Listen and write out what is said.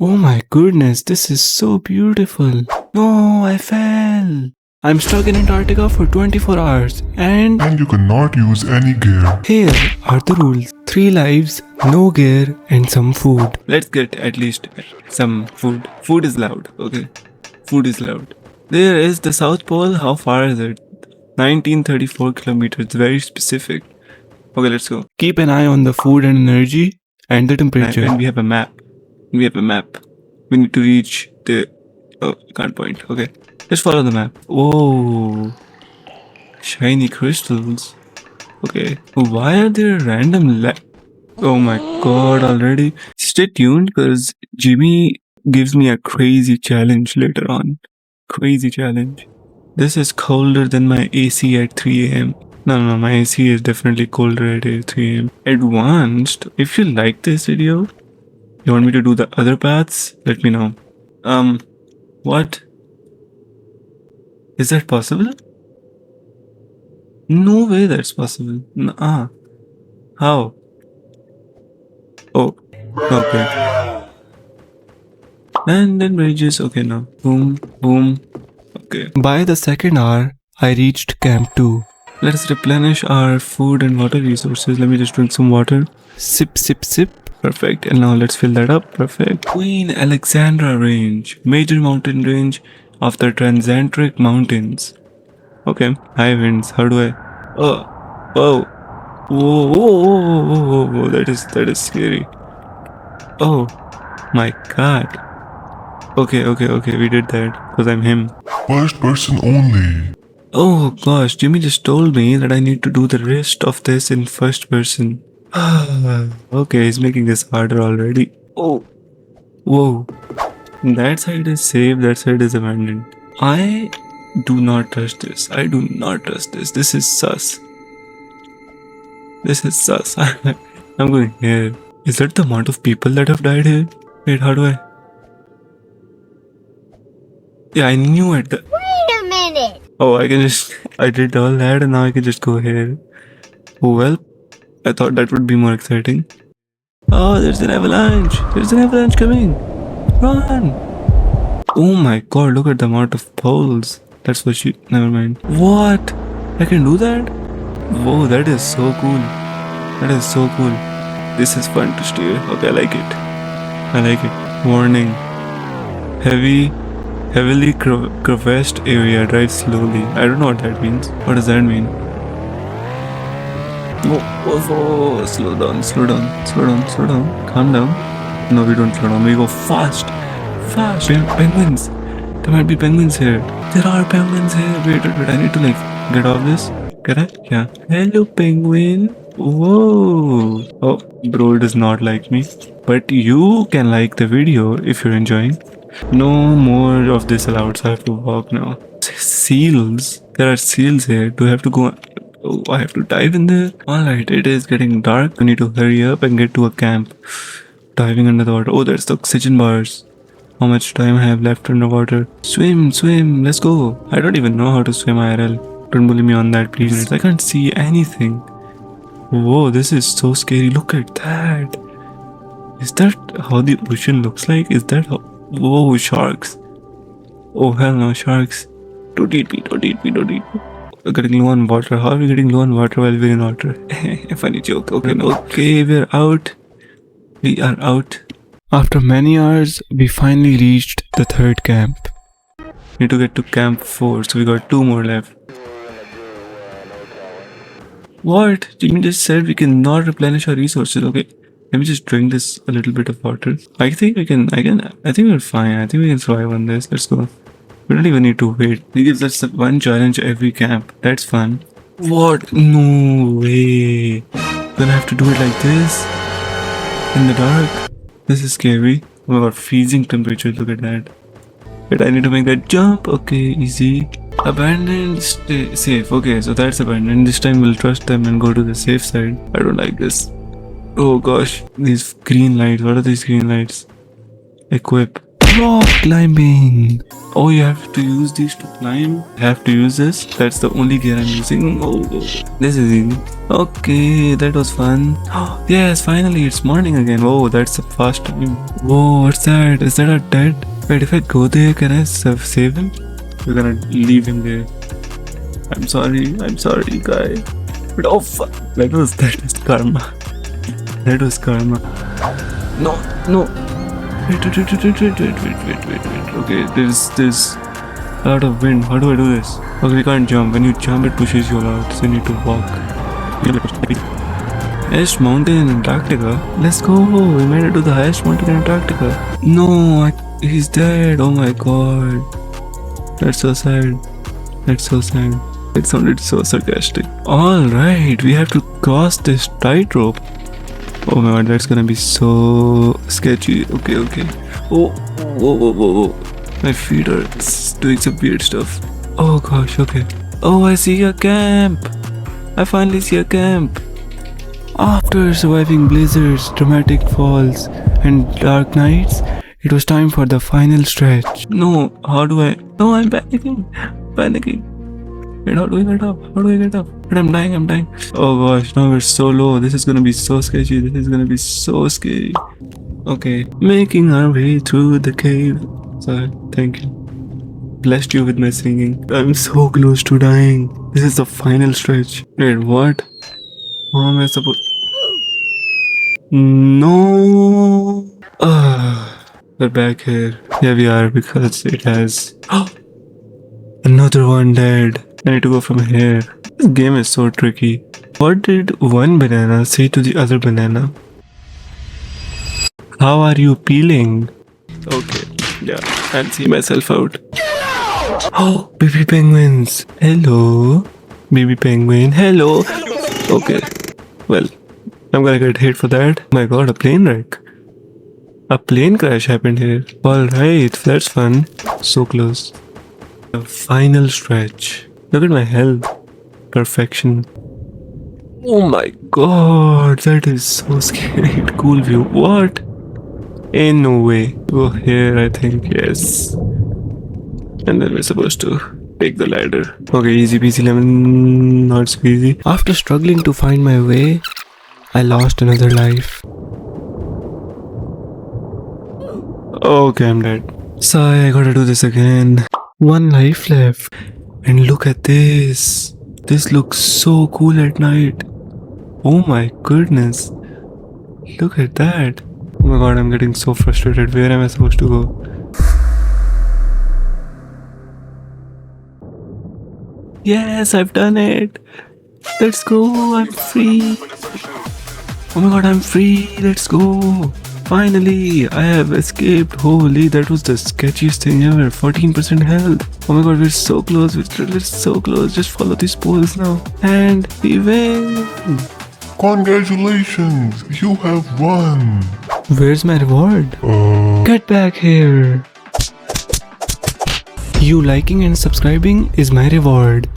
Oh my goodness, this is so beautiful. No, I fell. I'm stuck in Antarctica for 24 hours and And you cannot use any gear. here are the rules. 3 lives, no gear and some food. Let's get at least some food. Food is loud, okay? Food is loud. There is the South Pole. How far is it? 1934 kilometers. Very specific. Okay, let's go. Keep an eye on the food and energy and the temperature. And we have a map. We have a map. We need to reach the... Oh, can't point. Okay. Let's follow the map. Oh. Shiny crystals. Okay. Why are there random Oh my god, already. Stay tuned because Jimmy gives me a crazy challenge later on. Crazy challenge. This is colder than my AC at 3 a.m. No, my AC is definitely colder at 3 a.m. Advanced. If you like this video, you want me to do the other paths, let me know. What? Is that possible? No way that's possible. How? Oh, okay. And then bridges, okay now. Boom, boom. Okay. By the second hour, I reached Camp 2. Let us replenish our food and water resources. Let me just drink some water. Sip, sip, sip. Perfect. And now let's fill that up. Perfect. Queen Alexandra Range. Major mountain range of the Transantarctic Mountains. Okay. High winds. How do I... Oh. Whoa. Whoa, whoa, whoa, whoa, whoa. That is scary. Oh. My god. Okay. We did that. Because I'm him. First person only. Oh gosh, Jimmy just told me that I need to do the rest of this in first person. Okay, he's making this harder already. Oh, whoa. That side is safe, that side is abandoned. I do not trust this. I do not trust this. This is sus. This is sus. I'm going here. Is that the amount of people that have died here? Wait, how do I? Yeah, I knew it. Wait a minute! Oh, I did all that and now I can just go here. Oh well, I thought that would be more exciting. Oh, there's an avalanche! There's an avalanche coming! Run! Oh my god, look at the amount of poles. That's what never mind. What? I can do that? Whoa, that is so cool. That is so cool. This is fun to steer. Okay, I like it. I like it. Warning. Heavily crevassed area, drive slowly. I don't know what that means. What does that mean? Oh, slow down. Calm down. No, we don't slow down. We go fast. Penguins. There might be penguins here. There are penguins here. Wait. I need to get off this. Correct? Yeah. Hello, penguin. Whoa. Oh, bro does not like me. But you can like the video if you're enjoying. No more of this allowed, so I have to walk now. Seals. There are seals here. Do I have to go? Oh, I have to dive in there. Alright, it is getting dark. I need to hurry up and get to a camp. Diving under the water. Oh, there's the oxygen bars. How much time I have left underwater? Swim. Let's go. I don't even know how to swim IRL. Don't bully me on that, please. I can't see anything. Whoa, this is so scary. Look at that. Is that how the ocean looks like? Is that how... Whoa, sharks. Oh, hell no, sharks. Don't eat me. We're getting low on water. How are we getting low on water while we're in water? Funny joke. Okay, we're out. We are out. After many hours, we finally reached the third camp. Need to get to camp 4, so we got 2 more left. What? Jimmy just said we cannot replenish our resources. Okay. Let me just drink this a little bit of water. I think we're fine. I think we can survive on this. Let's go. We don't even need to wait. He gives us one challenge every camp. That's fun. What? No way. Gonna have to do it like this? In the dark? This is scary. Oh my god, freezing temperature. Look at that. Wait, I need to make that jump. Okay, easy. Abandoned, stay safe. Okay, so that's abandoned. This time we'll trust them and go to the safe side. I don't like this. Oh gosh, these green lights. What are these green lights? Equip. Rock climbing. Oh, you have to use these to climb. I have to use this. That's the only gear I'm using. Oh, this is easy. Okay, that was fun. Yes, finally, it's morning again. Whoa, that's a fast time. Whoa, what's that? Is that a dead? Wait, if I go there, can I save him? We're gonna leave him there. I'm sorry, guy. But oh fuck, that was karma. That was karma. No. Wait. Okay, there's a lot of wind. How do I do this? Okay, we can't jump. When you jump, it pushes you a lot, so you need to walk. Highest mountain in Antarctica. Let's go. We made it to the highest mountain in Antarctica. No, he's dead. Oh my god. That's so sad. It sounded so sarcastic. Alright, we have to cross this tightrope. Oh my god, that's gonna be so sketchy. Okay. Oh, whoa. My feet are doing some weird stuff. Oh gosh, okay. Oh, I see a camp. I finally see a camp. After surviving blizzards, dramatic falls, and dark nights, it was time for the final stretch. No, how do I? No, I'm panicking. Wait, how do I get up? But I'm dying. Oh gosh, now we're so low. This is gonna be so sketchy. This is gonna be so scary. Okay, making our way through the cave. Sorry, thank you. Blessed you with my singing. I'm so close to dying. This is the final stretch. Wait, what? How am I supposed? No. We're back here. Here we are because it has another one dead. I need to go from here. This game is so tricky. What did one banana say to the other banana? How are you peeling? Okay, yeah, I'll see myself out. Oh, baby penguins. Hello. Baby penguin. Hello. Okay. Well, I'm gonna get hit for that. My god, a plane wreck. A plane crash happened here. Alright, that's fun. So close. The final stretch. Look at my health. Perfection. Oh my god, that is so scary. Cool view. What? Ain't no way. Go here, I think. Yes. And then we're supposed to take the ladder. Okay, easy peasy lemon, not squeezy. After struggling to find my way, I lost another life. Okay, I'm dead. Sigh, I gotta do this again. One life left. And look at this. This looks so cool at night. Oh my goodness. Look at that. Oh my god, I'm getting so frustrated. Where am I supposed to go? Yes, I've done it. Let's go. I'm free. Oh my god, I'm free. Let's go. Finally, I have escaped. Holy, that was the sketchiest thing ever. 14% health. Oh my god, we're so close. We're so close. Just follow these poles now. And we win. Congratulations, you have won. Where's my reward? Get back here. You liking and subscribing is my reward.